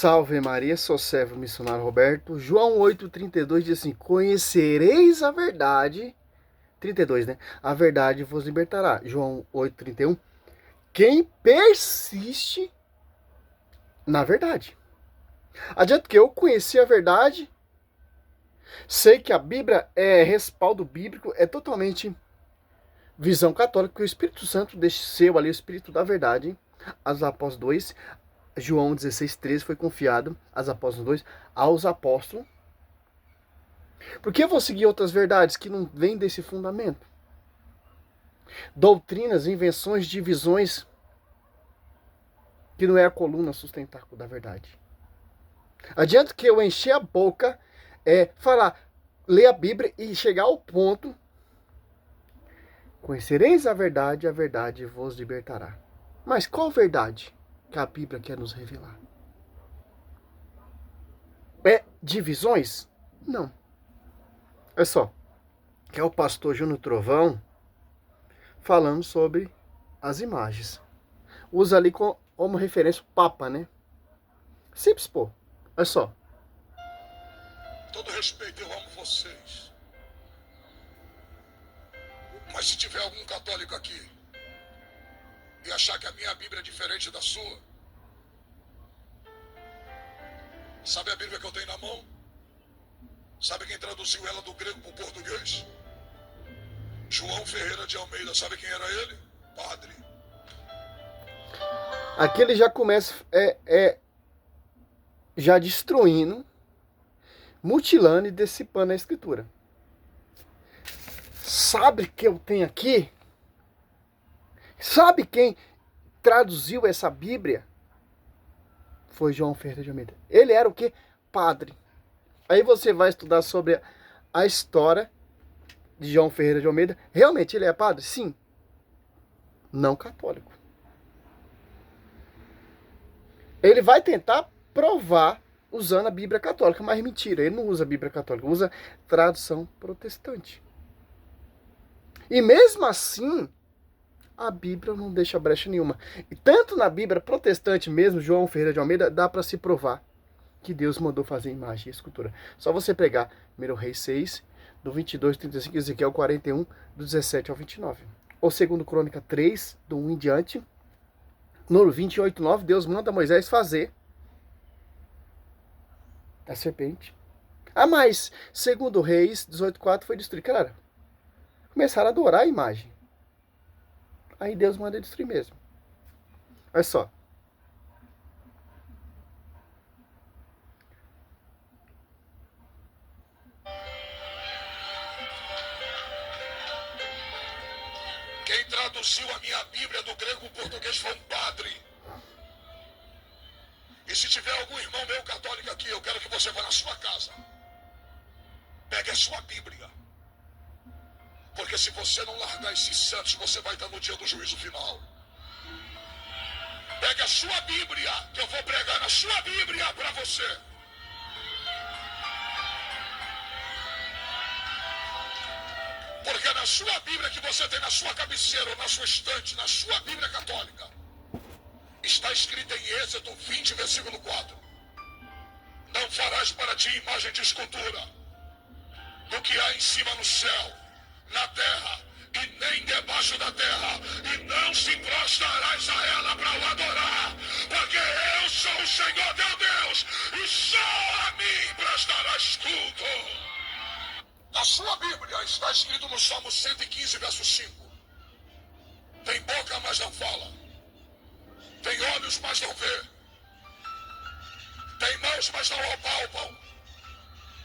Salve Maria, sou servo missionário Roberto. João 8,32 diz assim: conhecereis a verdade. 32, né? A verdade vos libertará. João 8,31. Quem persiste na verdade. Adianta que eu conheci a verdade, sei que a Bíblia é respaldo bíblico, é totalmente visão católica, que o Espírito Santo desceu ali, o Espírito da verdade. Atos Apóstolos 2, João 16,13 foi confiado, aos Apóstolos 2, aos apóstolos. Por que eu vou seguir outras verdades que não vêm desse fundamento? Doutrinas, invenções, divisões, que não é a coluna sustentáculo da verdade. Adianta que eu encher a boca, falar, ler a Bíblia e chegar ao ponto: conhecereis a verdade vos libertará. Mas qual verdade que a Bíblia quer nos revelar? É divisões? Não. Olha só, que é o pastor Júnior Trovão falando sobre as imagens. Usa ali como referência o Papa, né? Simples, pô. Olha só. Todo respeito, eu amo vocês. Mas se tiver algum católico aqui e achar que a minha Bíblia é diferente da sua, sabe a Bíblia que eu tenho na mão? Sabe quem traduziu ela do grego para o português? João Ferreira de Almeida. Sabe quem era ele? Padre. Aqui ele já começa já destruindo, mutilando e dissipando a escritura. Sabe que eu tenho aqui? Sabe quem traduziu essa Bíblia? Foi João Ferreira de Almeida. Ele era o quê? Padre. Aí você vai estudar sobre a história de João Ferreira de Almeida. Realmente ele é padre? Sim. Não católico. Ele vai tentar provar usando a Bíblia católica, mas mentira, ele não usa a Bíblia católica, usa tradução protestante. E mesmo assim, a Bíblia não deixa brecha nenhuma. E tanto na Bíblia protestante mesmo, João Ferreira de Almeida, dá para se provar que Deus mandou fazer imagem e escultura. Só você pegar 1 Reis 6, do 22 ao 35, Ezequiel 41, do 17 ao 29. Ou 2 Crônica 3, do 1 em diante. No 28, 9, Deus manda Moisés fazer a serpente. Ah, mas 2 Reis 18:4 foi destruído. Cara, começaram a adorar a imagem. Aí Deus manda destruir mesmo. Olha só. Quem traduziu a minha Bíblia do grego para o português foi um padre. E se tiver algum irmão meu católico aqui, eu quero que você vá na sua casa. Pegue a sua Bíblia. Porque se você não largar esses santos, você vai estar no dia do juízo final. Pegue a sua Bíblia, que eu vou pregar na sua Bíblia para você. Porque na sua Bíblia que você tem na sua cabeceira, ou na sua estante, na sua Bíblia católica, está escrito em Êxodo 20, versículo 4. Não farás para ti imagem de escultura do que há em cima no céu, na terra e nem debaixo da terra, e não se prostrarás a ela para o adorar, porque eu sou o Senhor teu Deus, e só a mim prestarás culto. Na sua Bíblia está escrito no Salmo 115, verso 5. Tem boca, mas não fala. Tem olhos, mas não vê. Tem mãos, mas não apalpam.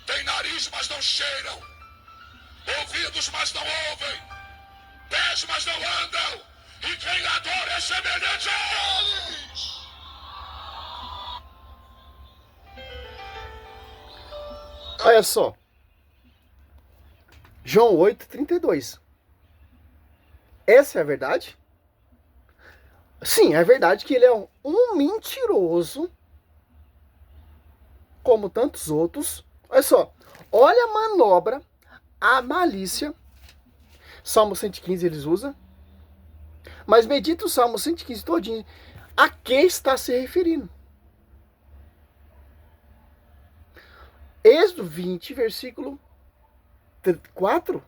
Tem nariz, mas não cheiram. Ouvidos, mas não ouvem. Pés, mas não andam. E quem adora é semelhante a eles. Olha só. João 8,32. Essa é a verdade? Sim, é verdade que ele é um mentiroso, como tantos outros. Olha só, olha a manobra, a malícia. Salmo 115 eles usam. Mas medita o Salmo 115 todinho. A que está se referindo? Êxodo 20, versículo 4.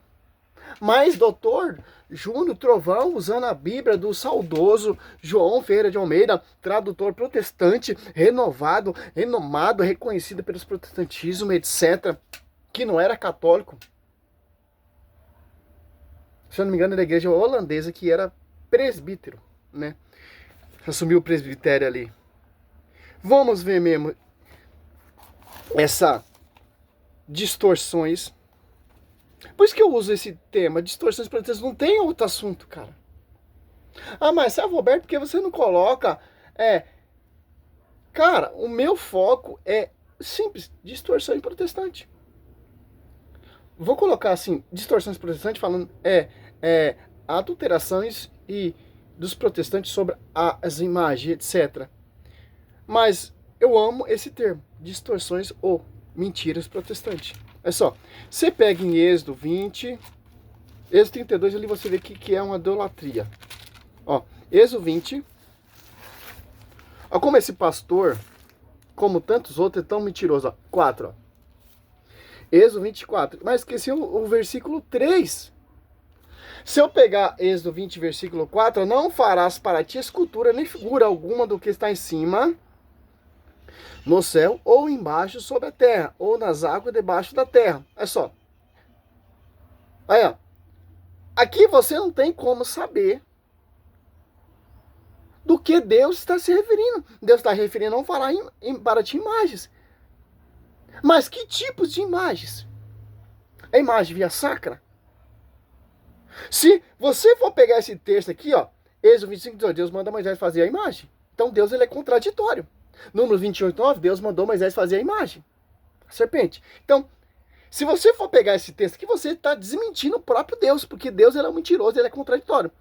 Mas, doutor Júnior Trovão, usando a Bíblia do saudoso João Ferreira de Almeida, tradutor protestante, renovado, renomado, reconhecido pelos protestantismo, etc., que não era católico. Se eu não me engano, era da igreja holandesa, que era presbítero, né? Assumiu o presbitério ali. Vamos ver mesmo essa distorções. Por isso que eu uso esse tema, distorções protestantes. Não tem outro assunto, cara. Ah, mas sabe, Roberto, por que você não coloca... Cara, o meu foco é simples, distorção protestante. Vou colocar assim, distorções protestantes, falando adulterações e dos protestantes sobre as imagens, etc. Mas eu amo esse termo, distorções ou mentiras protestantes. É só, você pega em Êxodo 20, Êxodo 32, ali você vê que é uma idolatria. Ó, Êxodo 20. Ó, como esse pastor, como tantos outros, é tão mentiroso. Ó, 4, ó. Êxodo 24. Mas esqueci o versículo 3. Se eu pegar Êxodo 20, versículo 4, não farás para ti escultura nem figura alguma do que está em cima, no céu, ou embaixo sobre a terra, ou nas águas debaixo da terra. É só. Aí, ó. Aqui você não tem como saber do que Deus está se referindo. Deus está referindo a não falar para ti imagens. Mas que tipos de imagens? A imagem via sacra? Se você for pegar esse texto aqui, ó, Êxodo 25, 18, Deus manda Moisés fazer a imagem. Então Deus ele é contraditório. Número 28, 9, Deus mandou Moisés fazer a imagem. A serpente. Então, se você for pegar esse texto aqui, você está desmentindo o próprio Deus, porque Deus ele é um mentiroso, ele é contraditório.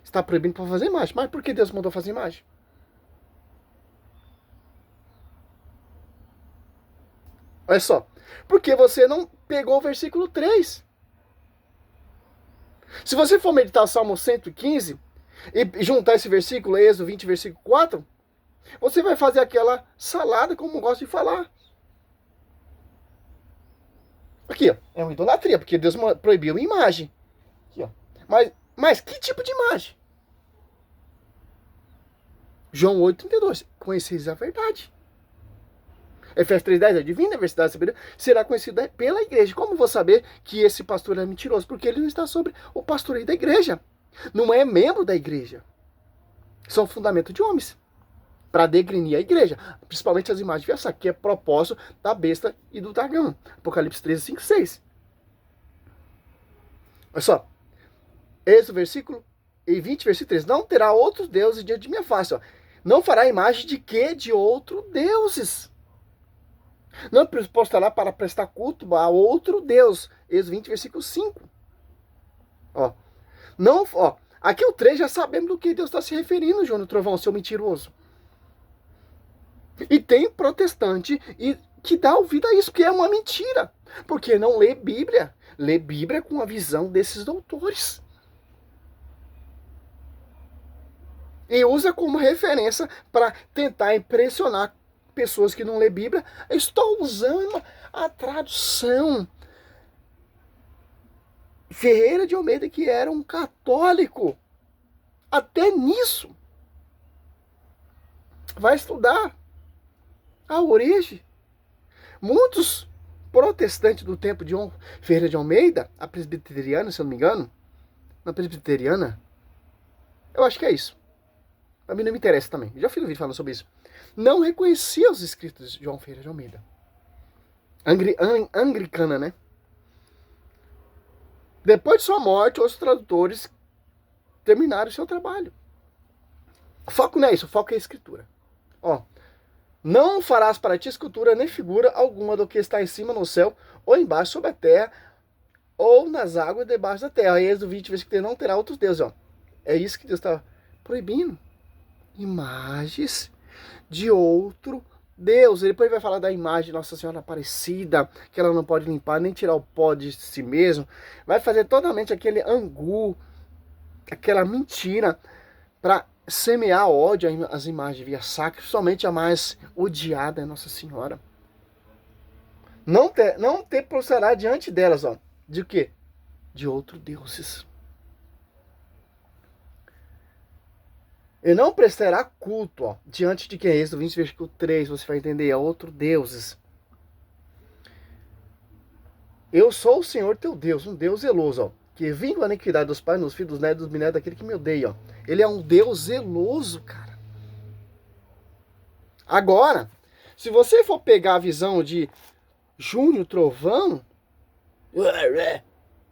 Está proibindo para fazer imagem. Mas por que Deus mandou fazer imagem? Olha só. Porque você não pegou o versículo 3. Se você for meditar o Salmo 115 e juntar esse versículo, Êxodo 20, versículo 4, você vai fazer aquela salada, como eu gosto de falar. Aqui, ó, é uma idolatria, porque Deus proibiu a imagem. Aqui, ó. Mas que tipo de imagem? João 8,32. Conheceis a verdade. Efésios 3,10. A divina verdade será conhecida pela igreja. Como vou saber que esse pastor é mentiroso? Porque ele não está sobre o pastoreio da igreja. Não é membro da igreja. São fundamentos de homens. Para degrinir a igreja. Principalmente as imagens versa, que é propósito da besta e do dragão. Apocalipse 13, 5, 6. Olha só. Esse versículo e 20, versículo 3. Não terá outros deuses diante de minha face. Ó. Não fará imagem de quê? De outros deuses. Não postará para prestar culto a outro Deus. Êxodo 20, versículo 5. Ó. Não, ó. Aqui o 3 já sabemos do que Deus está se referindo, João Trovão, seu mentiroso. E tem protestante que dá ouvido a isso, porque é uma mentira. Porque não lê Bíblia. Lê Bíblia com a visão desses doutores. E usa como referência para tentar impressionar pessoas que não lê Bíblia. Eu estou usando a tradução Ferreira de Almeida, que era um católico. Até nisso. Vai estudar a origem. Muitos protestantes do tempo de Ferreira de Almeida, a presbiteriana, se eu não me engano, na presbiteriana, eu acho que é isso. A mim não me interessa também. Já fiz um vídeo falando sobre isso. Não reconhecia os escritos de João Ferreira de Almeida. Anglicana, né? Depois de sua morte, os tradutores terminaram o seu trabalho. O foco não é isso, o foco é a escritura. Ó. Não farás para ti escultura nem figura alguma do que está em cima no céu, ou embaixo sobre a terra, ou nas águas debaixo da terra. Êxodo 20, versículo 3, não terá outros deuses. Ó. É isso que Deus está proibindo. Imagens de outro Deus. Ele depois vai falar da imagem de Nossa Senhora Aparecida, que ela não pode limpar nem tirar o pó de si mesmo. Vai fazer totalmente aquele angu, aquela mentira, para semear ódio às imagens via sacra, somente a mais odiada é Nossa Senhora. Não te prostrará diante delas, ó. De quê? De outros deuses. E não prestará culto, ó, diante de quem? Êxodo 20, versículo 3, você vai entender, é outro deuses. Eu sou o Senhor teu Deus, um Deus zeloso, ó, que vinga a iniquidade dos pais, nos filhos, dos netos, dos bisnetos, daquele que me odeia, ó. Ele é um Deus zeloso, cara. Agora, se você for pegar a visão de Júnior Trovão,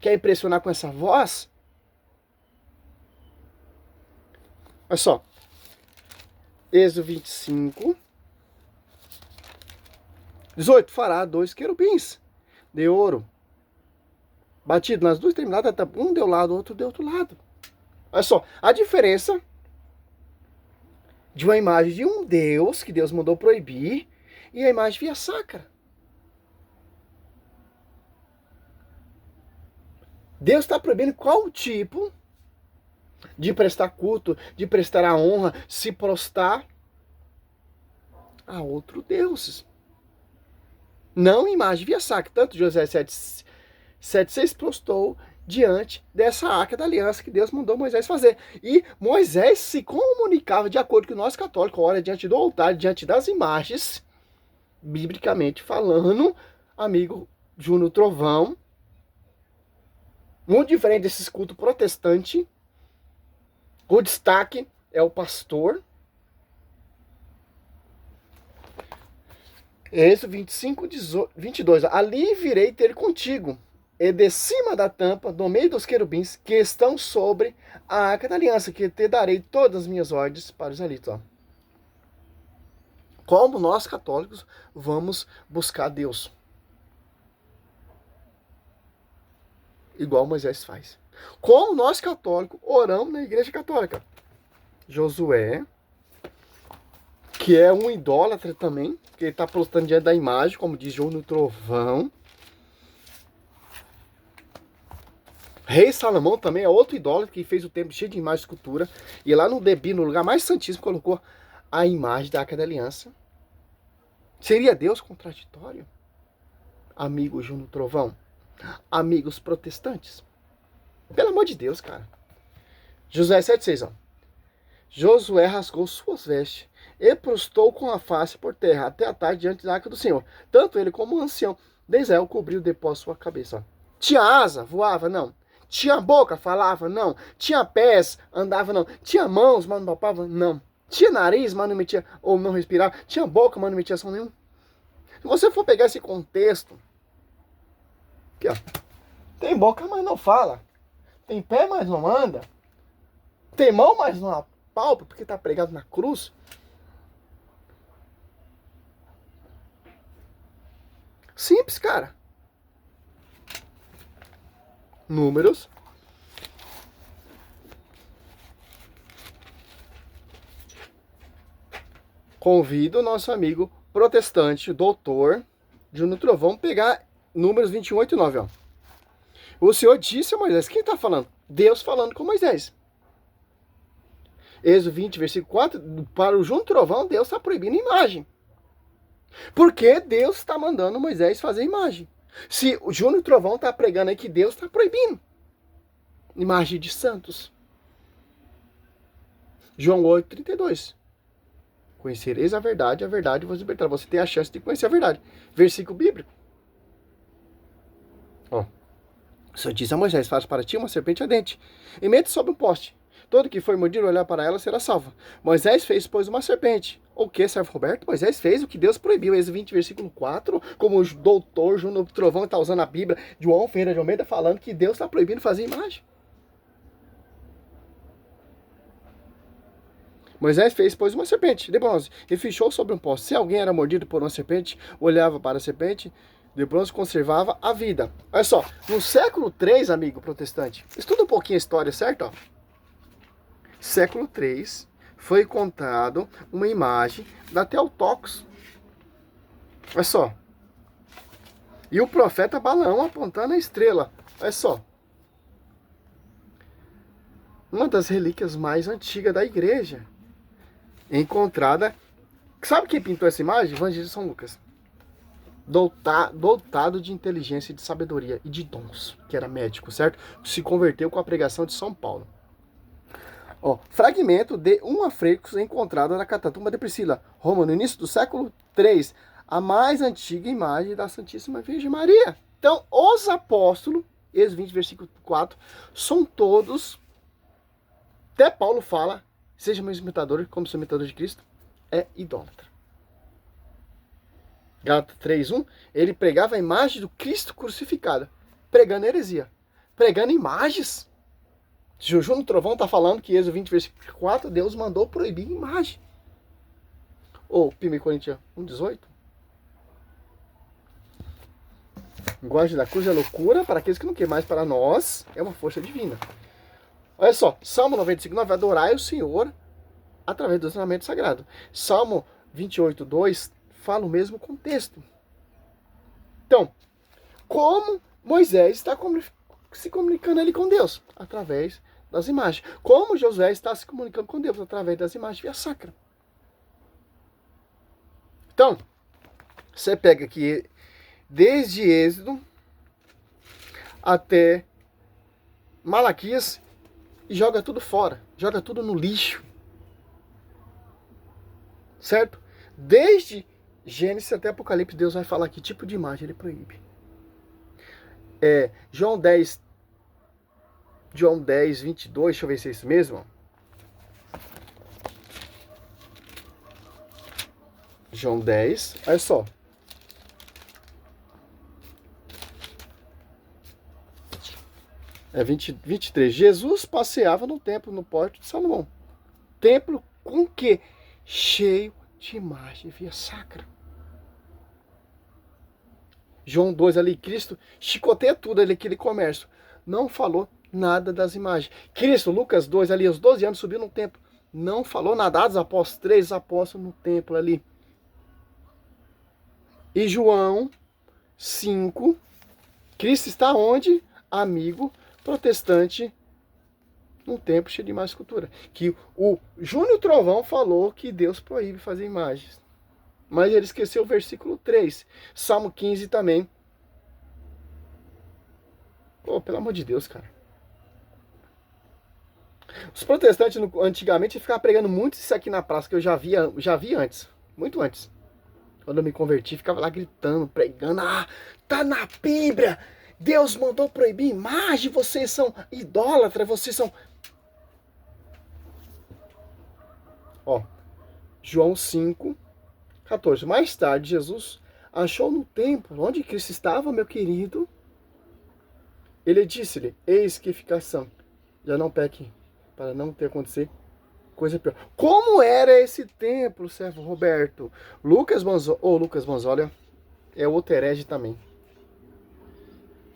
quer impressionar com essa voz? Olha só. Êxodo 25. 18. Fará 2 querubins de ouro, batido nas duas extremidades, um de um lado, outro de outro lado. Olha só. A diferença de uma imagem de um Deus, que Deus mandou proibir, e a imagem via sacra. Deus está proibindo qual tipo de prestar culto, de prestar a honra, se prostrar a outro deuses. Não imagem via sacra. Tanto José 7,6 prostrou diante dessa arca da aliança que Deus mandou Moisés fazer. E Moisés se comunicava de acordo com o nosso católico, ora diante do altar, diante das imagens, biblicamente falando, amigo Júnior Trovão, muito diferente desses cultos protestantes. O destaque é o pastor. Êxodo 25, 22. Ali virei ter contigo, e de cima da tampa, no meio dos querubins, que estão sobre a arca da aliança, que te darei todas as minhas ordens para os israelitas. Ó. Como nós católicos vamos buscar Deus? Igual Moisés faz. Como nós católicos oramos na igreja católica? Josué, que é um idólatra também, que ele está prostrando diante da imagem, como diz João no Trovão. Rei Salomão também é outro idólatra que fez o templo cheio de imagem e escultura. E lá no Debi, no lugar mais santíssimo, colocou a imagem da Arca da Aliança. Seria Deus contraditório? Amigo João no Trovão? Amigos protestantes? Pelo amor de Deus, cara. Josué 7,6, ó. Josué rasgou suas vestes e prostrou com a face por terra até a tarde diante da arca do Senhor. Tanto ele como o ancião de Israel cobriu depois sua cabeça. Ó. Tinha asa, voava? Não. Tinha boca, falava? Não. Tinha pés, andava? Não. Tinha mãos, mas não palpava? Não. Tinha nariz, mas não metia, ou não respirava? Tinha boca, mas não metia som nenhum? Se você for pegar esse contexto, aqui, ó, tem boca, mas não fala. Tem pé, mas não anda. Tem mão, mas não apalpa, porque está pregado na cruz. Simples, cara. Números. Convido o nosso amigo protestante, doutor Júnior Trovão, pegar Números 21, 8 e 9, ó. O Senhor disse a Moisés, quem está falando? Deus falando com Moisés. Êxodo 20, versículo 4, para o Júnior Trovão, Deus está proibindo imagem. Porque Deus está mandando Moisés fazer imagem. Se o Júnior Trovão está pregando aí que Deus está proibindo imagem de santos. João 8, 32. Conhecereis a verdade vos libertará. Você tem a chance de conhecer a verdade. Versículo bíblico. Ó. O Senhor diz a Moisés, faz para ti uma serpente ardente, e mete sobre um poste. Todo que for mordido olhar para ela será salvo. Moisés fez, pois, uma serpente. O que, servo Roberto? Moisés fez o que Deus proibiu. Êxodo 20, versículo 4. Como o doutor Júnior Trovão está usando a Bíblia, João Ferreira de Almeida falando que Deus está proibindo fazer imagem. Moisés fez, pois, uma serpente de bronze e fechou sobre um poste. Se alguém era mordido por uma serpente, olhava para a serpente, de bronze conservava a vida. Olha só, no século 3, amigo protestante, estuda um pouquinho a história, certo? Ó. Século 3, foi contado uma imagem da Theotokos. Olha só. E o profeta Balaão apontando a estrela. Olha só. Uma das relíquias mais antigas da igreja. Encontrada. Sabe quem pintou essa imagem? Evangelho de São Lucas. dotado de inteligência, de sabedoria e de dons, que era médico, certo? Se converteu com a pregação de São Paulo. Ó, fragmento de um afresco encontrado na Catatumba de Priscila, Roma, no início do século III, a mais antiga imagem da Santíssima Virgem Maria. Então, os apóstolos, Êxodo 20, versículo 4, são todos, até Paulo fala, seja meu imitador, como sou imitador de Cristo, é idólatra. Gálatas 3:1, ele pregava a imagem do Cristo crucificado, pregando heresia, pregando imagens. Juju no Trovão está falando que Êxodo 20, versículo 4, Deus mandou proibir imagem. Ou 1 Coríntios 1:18. Linguagem da cruz é loucura para aqueles que não querem, mas para nós é uma força divina. Olha só, Salmo 95:9, adorai o Senhor através do ensinamento sagrado. Salmo 28:2 fala o mesmo contexto. Então, como Moisés está se comunicando ali com Deus? Através das imagens. Como Josué está se comunicando com Deus? Através das imagens via sacra. Então, você pega aqui desde Êxodo até Malaquias e joga tudo fora, joga tudo no lixo. Certo? Desde Gênesis até Apocalipse, Deus vai falar que tipo de imagem ele proíbe. João 10, 22, deixa eu ver se é isso mesmo. João 10, olha só. É 23. Jesus passeava no templo, no Pórtico de Salomão. Templo com quê? Cheio de imagem via sacra. João 2 ali, Cristo chicoteia tudo ali, aquele comércio. Não falou nada das imagens. Cristo, Lucas 2 ali, aos 12 anos, subiu no templo. Não falou nada. Atos Apóstolos, 3 apóstolos no templo ali. E João 5, Cristo está onde? Amigo protestante, num templo cheio de imagem e escultura. Que o Júnior Trovão falou que Deus proíbe fazer imagens. Mas ele esqueceu o versículo 3. Salmo 15 também. Pô, pelo amor de Deus, cara. Os protestantes antigamente ficavam pregando muito isso aqui na praça, que eu já vi antes. Muito antes. Quando eu me converti, ficava lá gritando, pregando. Ah, tá na Bíblia! Deus mandou proibir imagem, vocês são idólatras, vocês são... Ó, João 5, 14. Mais tarde, Jesus achou no templo onde Cristo estava, meu querido. Ele disse-lhe, eis que ficação, já não peque, para não ter acontecer coisa pior. Como era esse templo, servo Roberto? Lucas Manzolli é outro herege também.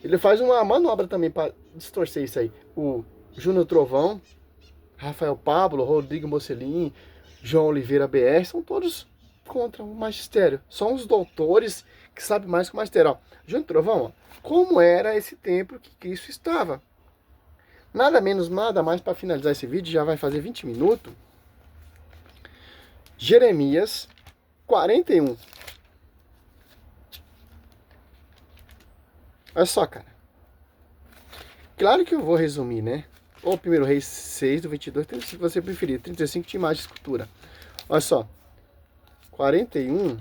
Ele faz uma manobra também para distorcer isso aí. O Júnior Trovão, Rafael Pablo, Rodrigo Mocelin, João Oliveira BR, são todos contra o magistério. São os doutores que sabem mais que o magistério. Ó, Júnior Trovão, ó, como era esse templo que Cristo estava? Nada menos, nada mais para finalizar esse vídeo, já vai fazer 20 minutos. Jeremias 41. Olha só, cara. Claro que eu vou resumir, né? Ou 1 Reis 6, do 22, 35, se você preferir. 35 de imagem e escultura. Olha só. 41.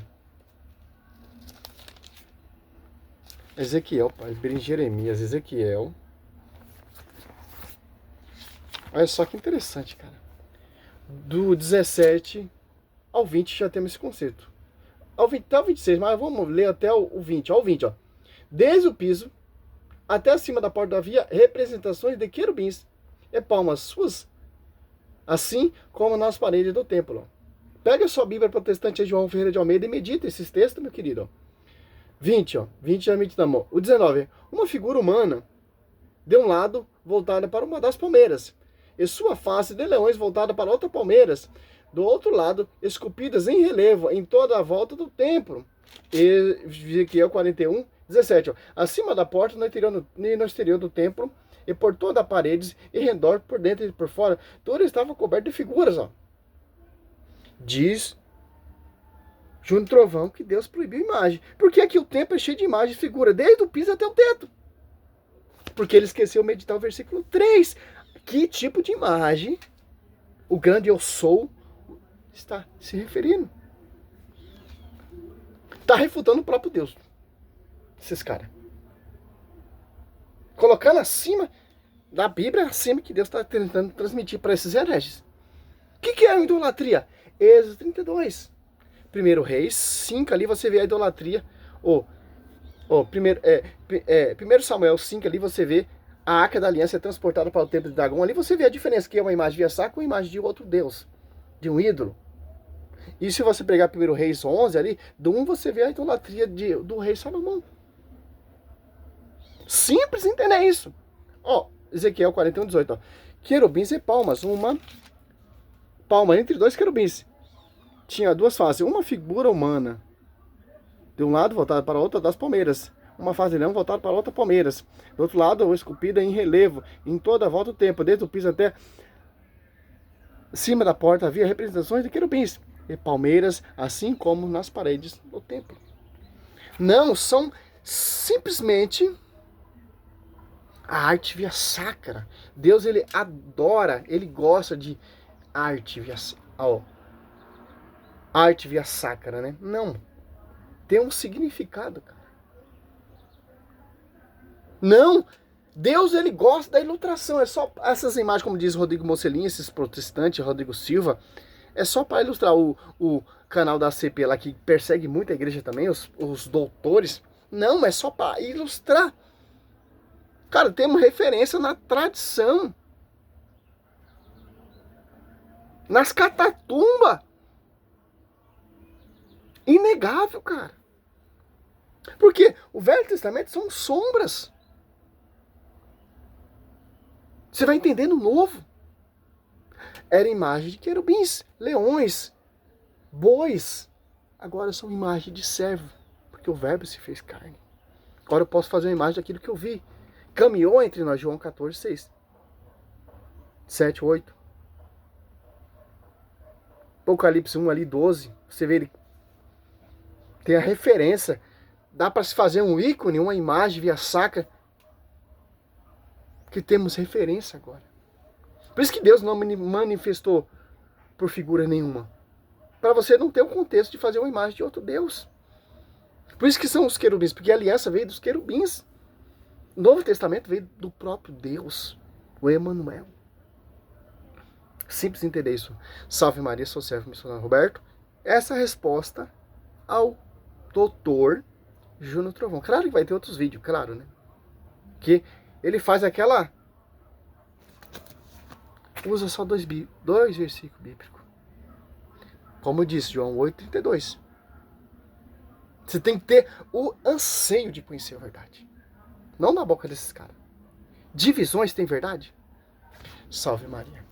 Ezequiel, pai. Jeremias, Ezequiel. Olha só que interessante, cara. Do 17 ao 20 já temos esse conceito. Até o 26, mas vamos ler até o 20. Ó, o 20, ó. Desde o piso até acima da porta havia representações de querubins e palmas suas, assim como nas paredes do templo. Pega a sua Bíblia protestante João Ferreira de Almeida e medita esses textos, meu querido. 20, ó. 20 já meditamos. O 19. Uma figura humana de um lado voltada para uma das palmeiras, e sua face de leões voltada para outra palmeiras, do outro lado, esculpidas em relevo em toda a volta do templo. Ezequiel 41, 17. Ó. Acima da porta, no exterior do templo, e por toda a parede, e redor, por dentro e por fora, tudo estava coberto de figuras. Ó. Diz Júnior Trovão, que Deus proibiu imagem. Porque aqui o templo é cheio de imagem e figura, desde o piso até o teto. Porque ele esqueceu de meditar o versículo 3. Que tipo de imagem o grande eu sou está se referindo? Está refutando o próprio Deus. Esses caras. Colocando acima da Bíblia, acima que Deus está tentando transmitir para esses hereges. O que é a idolatria? Êxodo 32. 1 Reis 5, ali você vê a idolatria. Primeiro Samuel 5, ali você vê a Arca da Aliança é transportada para o templo de Dagon. Ali você vê a diferença, que é uma imagem via saco, uma imagem de outro Deus, de um ídolo. E se você pegar 1 Reis 11 ali, do 1 você vê a idolatria do rei Salomão. Simples entender isso. Ezequiel 41, 18. Querubins e palmas. Uma palma entre dois querubins. Tinha duas faces. Uma figura humana. De um lado voltada para a outra das palmeiras. Uma face de leão voltada para a outra palmeiras. Do outro lado, esculpida em relevo. Em toda a volta do templo. Desde o piso até cima da porta havia representações de querubins e palmeiras, assim como nas paredes do templo. Não, são simplesmente a arte via sacra. Deus, ele adora, ele gosta de arte via arte via sacra, né? Não. Tem um significado, cara. Não. Deus, ele gosta da ilustração. É só essas imagens, como diz Rodrigo Mocelin, esses protestantes, Rodrigo Silva, é só para ilustrar. O canal da CP lá, que persegue muito a igreja também, os doutores. Não, é só para ilustrar. Cara, temos referência na tradição. Nas catatumbas. Inegável, cara. Porque o Velho Testamento são sombras. Você vai entendendo o Novo. Era imagem de querubins, leões, bois. Agora são imagem de servo. Porque o verbo se fez carne. Agora eu posso fazer uma imagem daquilo que eu vi. Caminhou entre nós, João 14, 6. 7, 8. Apocalipse 1 ali, 12. Você vê, ele tem a referência. Dá para se fazer um ícone, uma imagem via sacra. Que temos referência agora. Por isso que Deus não manifestou por figura nenhuma. Para você não ter o contexto de fazer uma imagem de outro Deus. Por isso que são os querubins. Porque a aliança veio dos querubins. O Novo Testamento veio do próprio Deus, o Emanuel. Simples entender isso. Salve Maria, sou servo missionário Roberto. Essa é a resposta ao doutor Júnior Trovão. Claro que vai ter outros vídeos, claro, né? Que ele faz aquela... Usa só dois versículos bíblicos. Como eu disse, João 8,32. Você tem que ter o anseio de conhecer a verdade. Não na boca desses caras. Divisões tem verdade? Salve Maria.